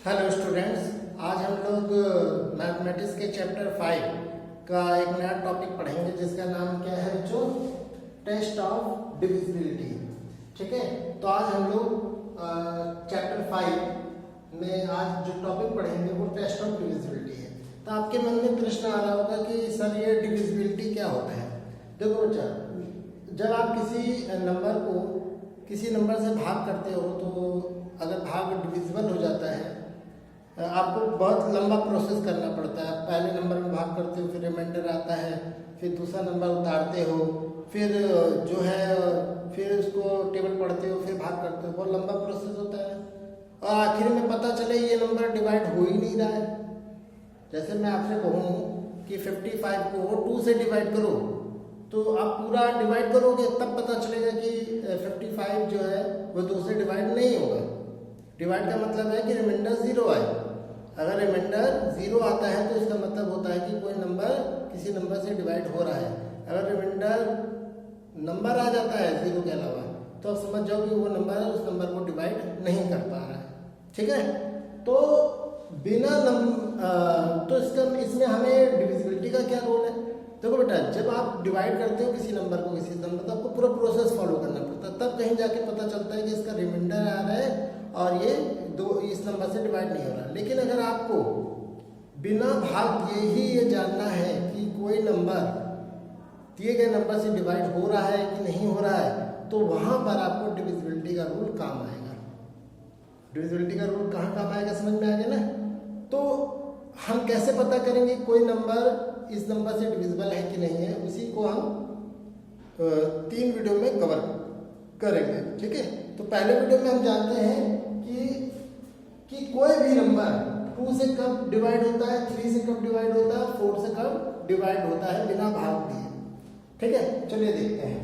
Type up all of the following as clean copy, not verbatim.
Hello students, आज हम लोग मैथमेटिक्स के चैप्टर 5 का एक नया टॉपिक पढ़ेंगे जिसका नाम क्या है बच्चों? Test of divisibility. ठीक है, तो आज हम लोग चैप्टर 5 में आज जो टॉपिक पढ़ेंगे वो टेस्ट ऑफ डिविजिबिलिटी है। तो आपके मन में प्रश्न आ रहा होगा कि सर ये डिविजिबिलिटी क्या होता है। देखो बच्चा, जब आप किसी नंबर से भाग करते हो तो अगर भाग डिविजिबल हो जाता है, आपको बहुत लंबा प्रोसेस करना पड़ता है। पहले नंबर में भाग करते हो, फिर रिमाइंडर आता है, फिर दूसरा नंबर उतारते हो, फिर जो है फिर उसको टेबल पढ़ते हो, फिर भाग करते हो। बहुत लंबा प्रोसेस होता है और आखिर में पता चले ये नंबर डिवाइड हो ही नहीं रहा है। जैसे मैं आपसे कहूँ कि 55 को 2 से डिवाइड करो, तो आप पूरा डिवाइड करोगे तब पता चलेगा कि 55 जो है वो 2 से डिवाइड नहीं होगा। डिवाइड का मतलब है कि रिमाइंडर 0 आए। अगर रिमाइंडर 0 आता है तो इसका मतलब होता है कि कोई नंबर किसी नंबर से डिवाइड हो रहा है। अगर रिमाइंडर नंबर आ जाता है 0 के अलावा, तो आप समझ जाओ कि वो नंबर है, उस नंबर को डिवाइड नहीं कर पा रहा है। ठीक है, तो तो इसमें हमें डिविजिबिलिटी का क्या रोल है? देखो बेटा, जब आप डिवाइड करते हो किसी नंबर को किसी नंबर, तो आपको पूरा प्रोसेस फॉलो करना पड़ता है। तब कहीं जाके पता चलता है कि इसका रिमाइंडर आ रहा है और ये इस नंबर से डिवाइड नहीं हो रहा। लेकिन अगर आपको बिना भाग दिए ही ये जानना है कि कोई नंबर दिए गए नंबर से डिवाइड हो रहा है कि नहीं हो रहा है, तो वहां पर आपको डिविजिबिलिटी का रूल काम आएगा। डिविजिबिलिटी का रूल कहाँ काम आएगा, समझ में आ गया ना? तो हम कैसे पता करेंगे कोई नंबर इस नंबर से डिविजिबल है कि नहीं है? उसी को हम 3 वीडियो में कवर करेंगे। ठीक है, तो पहले वीडियो में हम जानते हैं कि कोई भी नंबर 2 से कब डिवाइड होता है, 3 से कब डिवाइड होता है, 4 से कब डिवाइड होता है बिना भाग दिए। ठीक है, चलिए देखते हैं।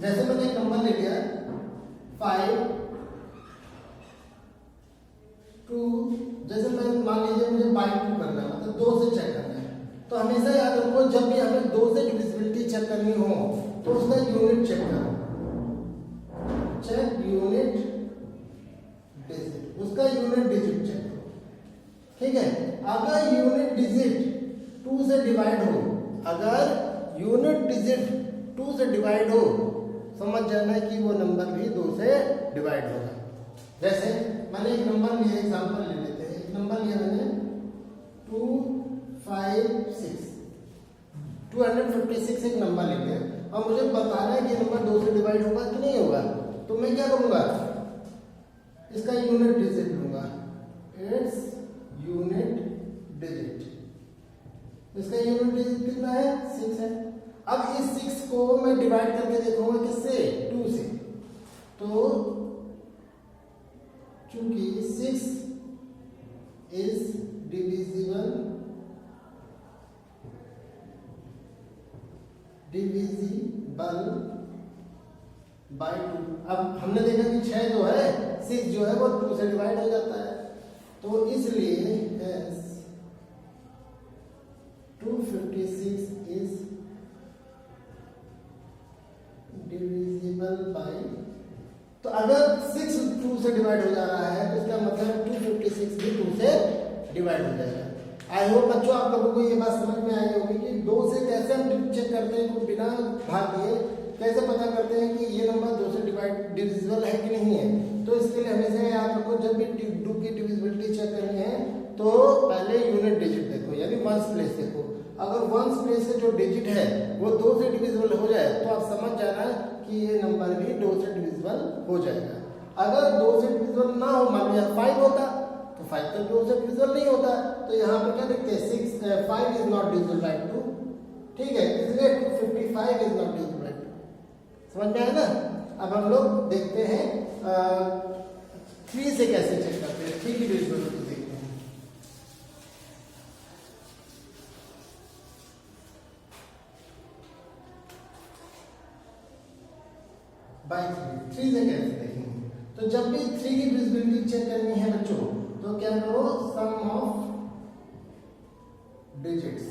जैसे मैंने एक नंबर ले लिया 5 2, जैसे मैं मान लीजिए मुझे बाई 2 करना है, मतलब 2 से चेक करना है, तो हमेशा याद रखो जब भी हमें 2 से डिविजिबिलिटी चेक करनी हो तो उसका यूनिट चेक करो। चेक यूनिट डिजिट, उसका यूनिट डिजिट चेक करो। ठीक है, अगर यूनिट डिजिट 2 से डिवाइड हो, अगर यूनिट डिजिट 2 से डिवाइड हो, समझ जाना कि वो नंबर भी 2 से डिवाइड होगा। जैसे मैंने एक नंबर लिया, एग्जांपल ले लेते हैं। एक नंबर लिया मैंने 256, 256 एक नंबर ले लिया और मुझे बताना है कि नंबर 2 से डिवाइड होगा कि नहीं होगा। तो मैं क्या करूंगा, इसका यूनिट डिजिट लूंगा, इट्स यूनिट डिजिट। इसका यूनिट डिजिट कितना है? 6 है। अब इस 6 को मैं डिवाइड करके देखूंगा किससे? 2 से। तो चूंकि 6 इज डिविजिबल बाय 2। अब हमने देखा कि 6 जो है, 6 जो है वो 2 से डिवाइड हो जाता है, तो इसलिए 256 इज डिविजिबल बाय। तो अगर 6 2 से डिवाइड हो जा रहा है तो इसका मतलब 256 भी 2 से डिवाइड हो जाएगा। आई होप बच्चों आप लोगों को ये बात समझ में आई होगी कि 2 से कैसे हम चेक करते हैं, तो बिना भाग दिए कैसे पता करते हैं कि ये नंबर 2 से डिविजिबल है कि नहीं है। तो इसके लिए हमेशा याद रखो, जब भी 2 की डिविजिबिलिटी चेक करनी है तो पहले यूनिट डिजिट देखो, यानी वंस प्लेस देखो। अगर वंस प्लेस से जो डिजिट है वो 2 से डिविजिबल हो जाए तो आप समझ जाना कि ये नंबर भी 2 से डिविजिबल हो जाएगा। अगर 2 से डिविजिबल ना हो, मान लीजिए 5 होता तो 5 तो 2 से डिविजिबल नहीं होता, तो यहाँ पर क्या देखते हैं 5 इज नॉट डिविजिबल बाय 2। ठीक है, इसलिए 255 इज नॉट डिविजिबल बाय 2। समझ में आया ना? अब हम लोग देखते हैं 3 से कैसे चेक करते हैं, 3 की डिविजिबिलिटी देखते हैं। बाय 3 से कैसे देखेंगे? तो जब भी 3 की डिविजिबिलिटी चेक करनी है बच्चों, तो क्या करो, sum of digits,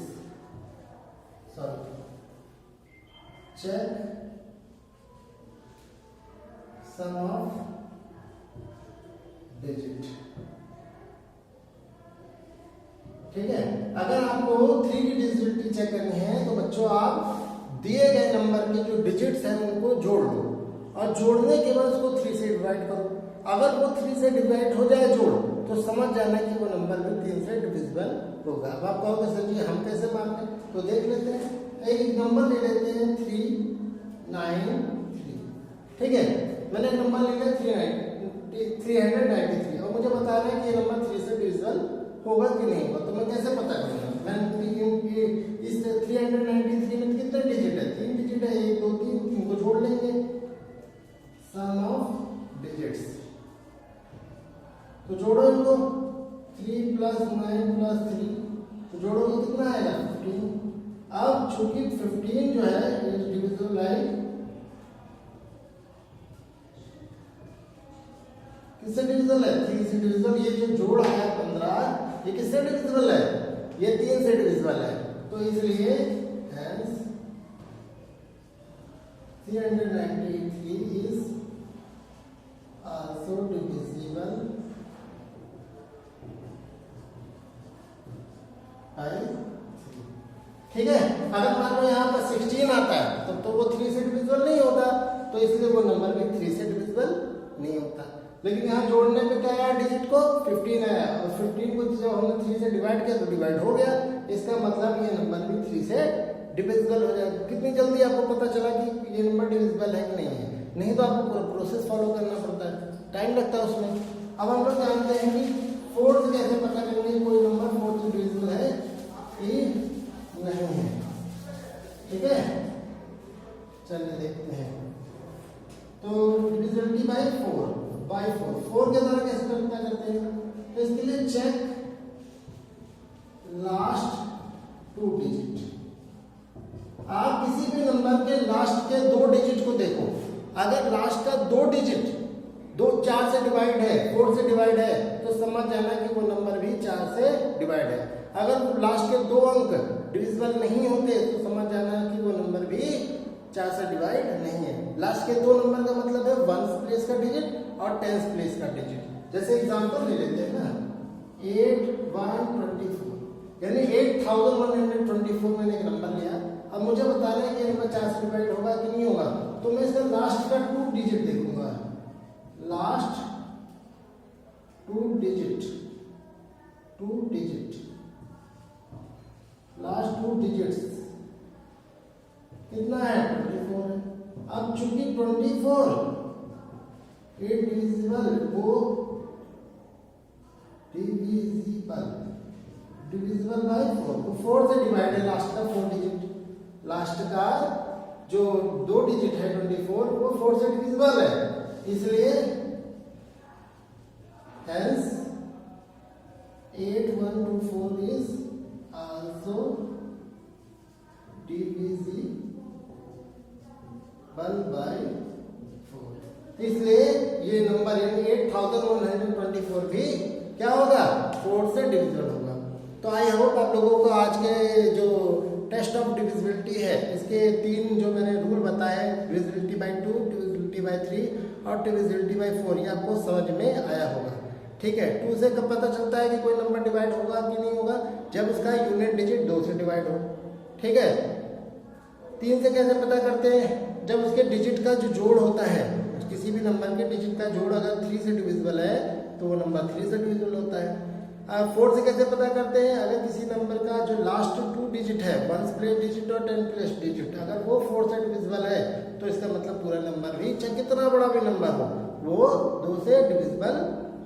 check sum of digit। ठीक है। अगर आपको 3 की डिविजिबिलिटी चेक करनी है तो बच्चों आप दिए गए नंबर के जो डिजिट्स हैं उनको जोड़ लो और जोड़ने के बाद उसको 3 से डिवाइड करो। अगर वो 3 से डिवाइड हो जाए जोड़ तो समझ जाना कि वो नंबर भी 3 से डिविजिबल होगा। अब आप कहोगे सर जी हम कैसे मानते हैं, तो देख लेते हैं। एक नंबर ले लेते हैं 393, ठीक है। मैंने एक नंबर ले लिया 393 और मुझे बताना है कि ये नंबर 3 से डिविजिबल होगा कि नहीं होगा। तो मैं कैसे पता करूंगा, मैं इस 393 में कितने डिजिट है, 3 डिजिट है, 1 2 3, 3 को जोड़ लेंगे, सम ऑफ डिजिट्स। तो जोड़ो इनको, 3 + 9 + 3, तो जोड़ोगे कितना आएगा 15। अब चूंकि 15 जो है इज डिविजिबल बाय किससे डिविजिबल है, 3 से डिविजिबल। ये जो जोड़ आया 15 ये किससे डिविजिबल है, ये 3 से डिविजिबल है। तो इसलिए hence 393 is also divisible by 3, ठीक है। अगर मान लो यहाँ पर 16 आता है तब तो वो 3 से डिविजिबल नहीं होता, तो इसलिए वो नंबर भी 3 से डिविजिबल नहीं होता। लेकिन यहाँ जोड़ने में क्या आया डिजिट को 15 आया और 15 को जब हमने 3 से डिवाइड किया तो डिवाइड हो गया। इसका मतलब ये नंबर भी 3 से डिविजिबल हो जाएगा। कितनी जल्दी आपको पता चला कि ये नंबर डिविजिबल है कि नहीं है, नहीं तो आपको पूरा प्रोसेस फॉलो करना पड़ता है, टाइम लगता है उसमें। अब हम लोग जानते हैं कि 4 से कैसे पता करेंगे कोई नंबर 4 से डिविजिबल है कि नहीं है, ठीक है। चलिए देखते हैं। तो डिविजिबिलिटी बाय 4 के द्वारा कैसे पता करते हैं, तो इसके लिए चेक लास्ट 2 डिजिट। आप किसी भी नंबर के लास्ट के 2 डिजिट को देखो, अगर लास्ट का 2 डिजिट 4 से डिवाइड है, 4 से डिवाइड है, तो समझ जाना कि वो नंबर भी 4 से डिवाइड है। अगर लास्ट के 2 अंक डिविजिबल नहीं होते तो समझ जाना कि वो नंबर भी 4 से डिवाइड नहीं है। लास्ट के 2 नंबर का मतलब है 1th प्लेस का डिजिट और 10th प्लेस का डिजिट। जैसे एग्जांपल ले लेते हैं ना, 8124 यानी 8124 मैंने एक नंबर लिया। अब मुझे बताना है कि ये नंबर 4 से डिवाइड होगा कि नहीं होगा, तो मैं इसका लास्ट का 2 डिजिट देखूंगा, लास्ट 2 डिजिट, लास्ट 2 डिजिट्स कितना है 24 है। अब चूंकि 24 डिविजिबल बाय 4, तो 4 से डिवाइड है लास्ट का 4 डिजिट, लास्ट का जो 2 डिजिट है 24 वो 4 से डिविजिबल है, इसलिए hence 8124 is also divisible by 4। इसलिए ये नंबर यानी 8124 भी क्या होगा 4 से डिविजिबल होगा। तो आई होप आप लोगों को आज के जो टेस्ट ऑफ डिविजिबिलिटी है इसके 3 जो मैंने रूल बताए, डिविजिबिलिटी बाय 2, डिविजिबिलिटी बाय 3 और डिविजिबिलिटी बाय 4, ये आपको समझ में आया होगा, ठीक है। 2 से कब पता चलता है कि कोई नंबर डिवाइड होगा कि नहीं होगा, जब उसका यूनिट डिजिट 2 से डिवाइड हो, ठीक है। 3 से कैसे पता करते हैं, जब उसके डिजिट का जो जोड़ होता है, किसी भी नंबर के डिजिट का जोड़ अगर 3 से डिविजिबल है तो वो नंबर 3 से डिविजिबल होता है। 4 से कैसे पता करते हैं, अगर किसी नंबर का जो लास्ट 2 डिजिट है 1th प्लेस डिजिट और 10th प्लेस डिजिट अगर वो 4 से डिविजिबल है तो इसका मतलब पूरा नंबर भी चाहे कितना बड़ा भी नंबर हो वो 2 से डिविजिबल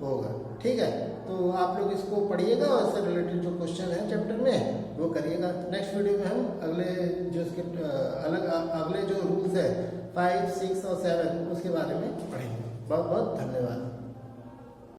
होगा, ठीक है। तो आप लोग इसको पढ़िएगा और इससे रिलेटेड जो क्वेश्चन है चैप्टर में वो करिएगा। नेक्स्ट वीडियो में हम अगले जो इसके अगले जो रूल्स है 5, 6 और 7 उसके बारे में पढ़ेंगे। बहुत बहुत धन्यवाद।